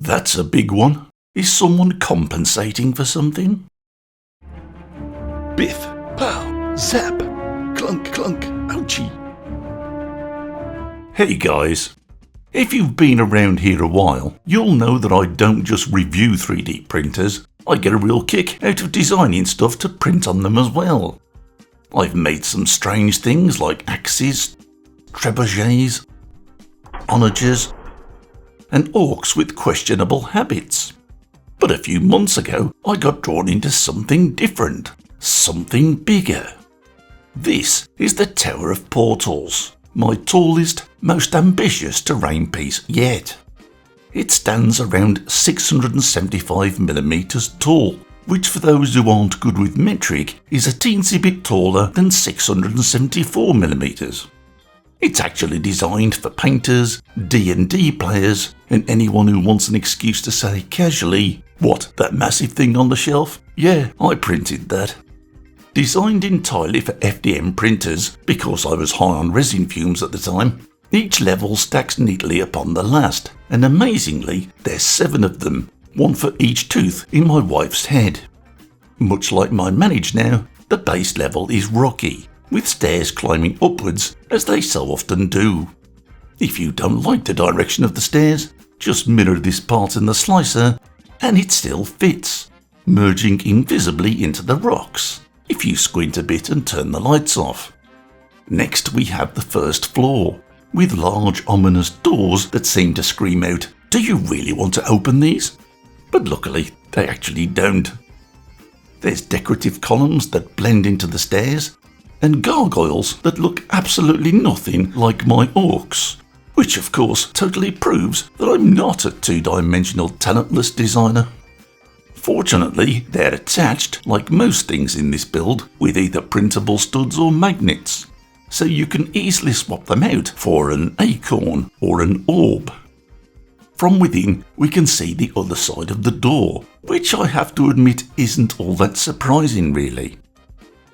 That's a big one. Is someone compensating for something? Biff, pow, zap, clunk, clunk, ouchie. Hey guys. If you've been around here a while, you'll know that I don't just review 3D printers, I get a real kick out of designing stuff to print on them as well. I've made some strange things like axes, trebuchets, onagers, and orcs with questionable habits. But a few months ago, I got drawn into something different, something bigger. This is the Tower of Portals, my tallest, most ambitious terrain piece yet. It stands around 675mm tall, which for those who aren't good with metric is a teensy bit taller than 674mm. It's actually designed for painters, D&D players, and anyone who wants an excuse to say casually, "What, that massive thing on the shelf? Yeah, I printed that." Designed entirely for FDM printers, because I was high on resin fumes at the time, each level stacks neatly upon the last, and amazingly, there's 7 of them, one for each tooth in my wife's head. Much like my Manage now, the base level is rocky, with stairs climbing upwards as they so often do. If you don't like the direction of the stairs, just mirror this part in the slicer, and it still fits, merging invisibly into the rocks, if you squint a bit and turn the lights off. Next we have the first floor, with large ominous doors that seem to scream out, "Do you really want to open these?" But luckily, they actually don't. There's decorative columns that blend into the stairs, and gargoyles that look absolutely nothing like my orcs, which of course totally proves that I'm not a two-dimensional talentless designer. Fortunately, they're attached, like most things in this build, with either printable studs or magnets, so you can easily swap them out for an acorn or an orb. From within, we can see the other side of the door, which I have to admit isn't all that surprising really.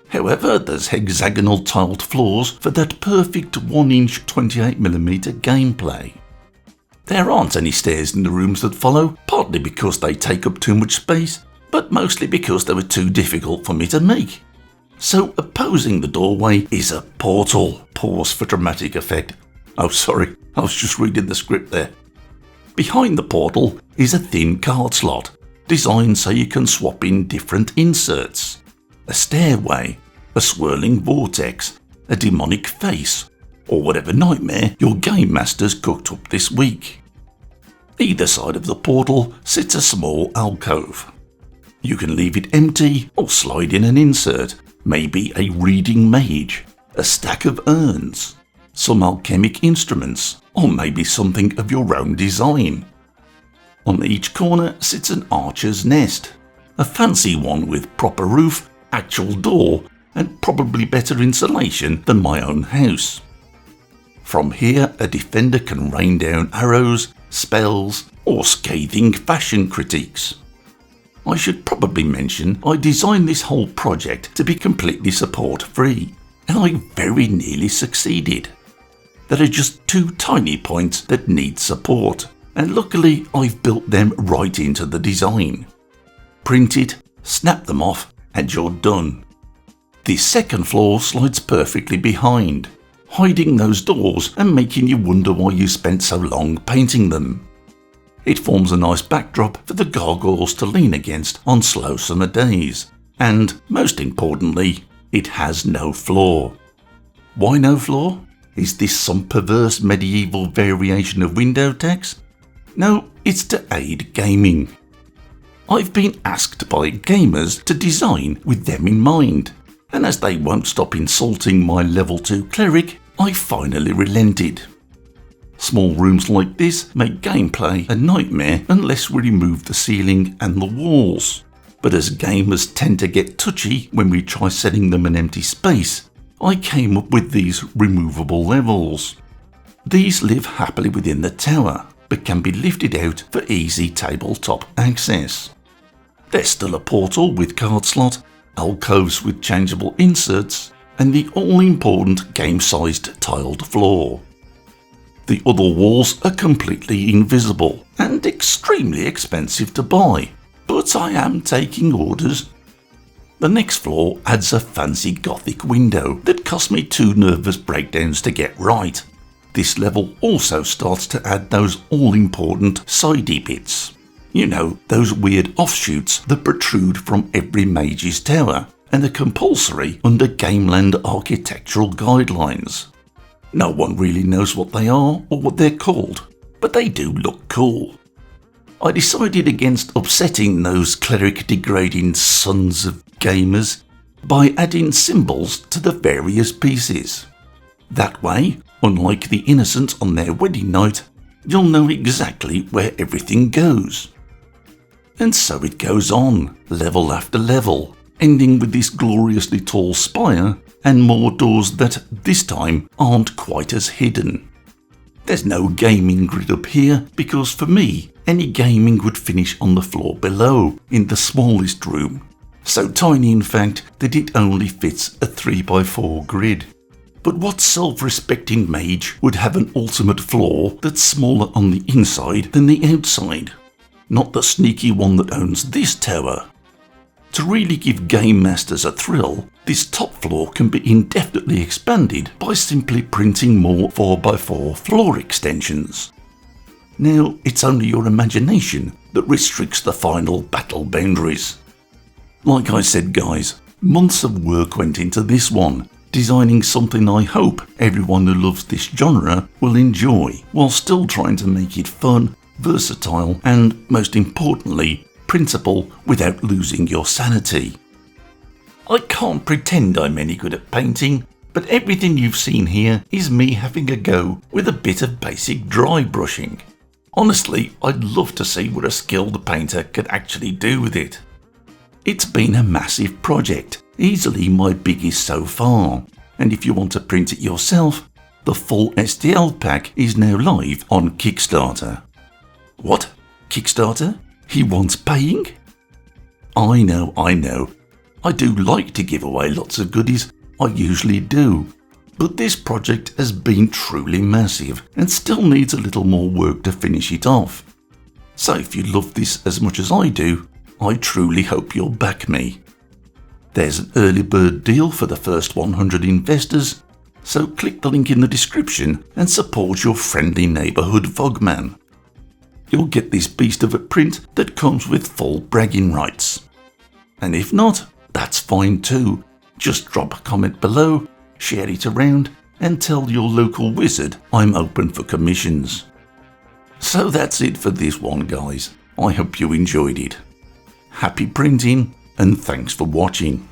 However, there's hexagonal tiled floors for that perfect 1-inch 28mm gameplay. There aren't any stairs in the rooms that follow, partly because they take up too much space, but mostly because they were too difficult for me to make. So opposing the doorway is a portal. Pause for dramatic effect. Oh sorry, I was just reading the script there. Behind the portal is a thin card slot, designed so you can swap in different inserts. A stairway, a swirling vortex, a demonic face, or whatever nightmare your game masters cooked up this week. Either side of the portal sits a small alcove. You can leave it empty or slide in an insert, maybe a reading mage, a stack of urns, some alchemic instruments, or maybe something of your own design. On each corner sits an archer's nest, a fancy one with proper roof, actual door, and probably better insulation than my own house. From here, a defender can rain down arrows, spells, or scathing fashion critiques. I should probably mention I designed this whole project to be completely support-free, and I very nearly succeeded. There are just 2 tiny points that need support, and luckily I've built them right into the design. Print it, snap them off, and you're done. The second floor slides perfectly behind, hiding those doors and making you wonder why you spent so long painting them. It forms a nice backdrop for the gargoyles to lean against on slow summer days, and most importantly, it has no floor. Why no floor? Is this some perverse medieval variation of window text? No, it's to aid gaming. I've been asked by gamers to design with them in mind, and as they won't stop insulting my level 2 cleric, I finally relented. Small rooms like this make gameplay a nightmare unless we remove the ceiling and the walls. But as gamers tend to get touchy when we try setting them an empty space, I came up with these removable levels. These live happily within the tower, but can be lifted out for easy tabletop access. There's still a portal with card slot, alcoves with changeable inserts, and the all-important game-sized tiled floor. The other walls are completely invisible and extremely expensive to buy, but I am taking orders. The next floor adds a fancy Gothic window that cost me 2 nervous breakdowns to get right. This level also starts to add those all-important sidey bits. You know, those weird offshoots that protrude from every mage's tower and are compulsory under Gameland architectural guidelines. No one really knows what they are or what they're called, but they do look cool. I decided against upsetting those cleric-degrading sons of gamers by adding symbols to the various pieces. That way, unlike the innocents on their wedding night, you'll know exactly where everything goes. And so it goes on, level after level, ending with this gloriously tall spire and more doors that, this time, aren't quite as hidden. There's no gaming grid up here because for me, any gaming would finish on the floor below, in the smallest room. So tiny in fact that it only fits a 3x4 grid. But what self-respecting mage would have an ultimate floor that's smaller on the inside than the outside? Not the sneaky one that owns this tower. To really give game masters a thrill, this top floor can be indefinitely expanded by simply printing more 4x4 floor extensions. Now, it's only your imagination that restricts the final battle boundaries. Like I said guys, months of work went into this one, designing something I hope everyone who loves this genre will enjoy, while still trying to make it fun, versatile and, most importantly, printable without losing your sanity. I can't pretend I'm any good at painting, but everything you've seen here is me having a go with a bit of basic dry brushing. Honestly, I'd love to see what a skilled painter could actually do with it. It's been a massive project, easily my biggest so far, and if you want to print it yourself, the full STL pack is now live on Kickstarter. What? Kickstarter? He wants paying? I know. I do like to give away lots of goodies, I usually do. But this project has been truly massive and still needs a little more work to finish it off. So if you love this as much as I do, I truly hope you'll back me. There's an early bird deal for the first 100 investors, so click the link in the description and support your friendly neighbourhood VogMan. You'll get this beast of a print that comes with full bragging rights. And if not, that's fine too. Just drop a comment below, share it around, and tell your local wizard I'm open for commissions. So that's it for this one guys. I hope you enjoyed it. Happy printing and thanks for watching.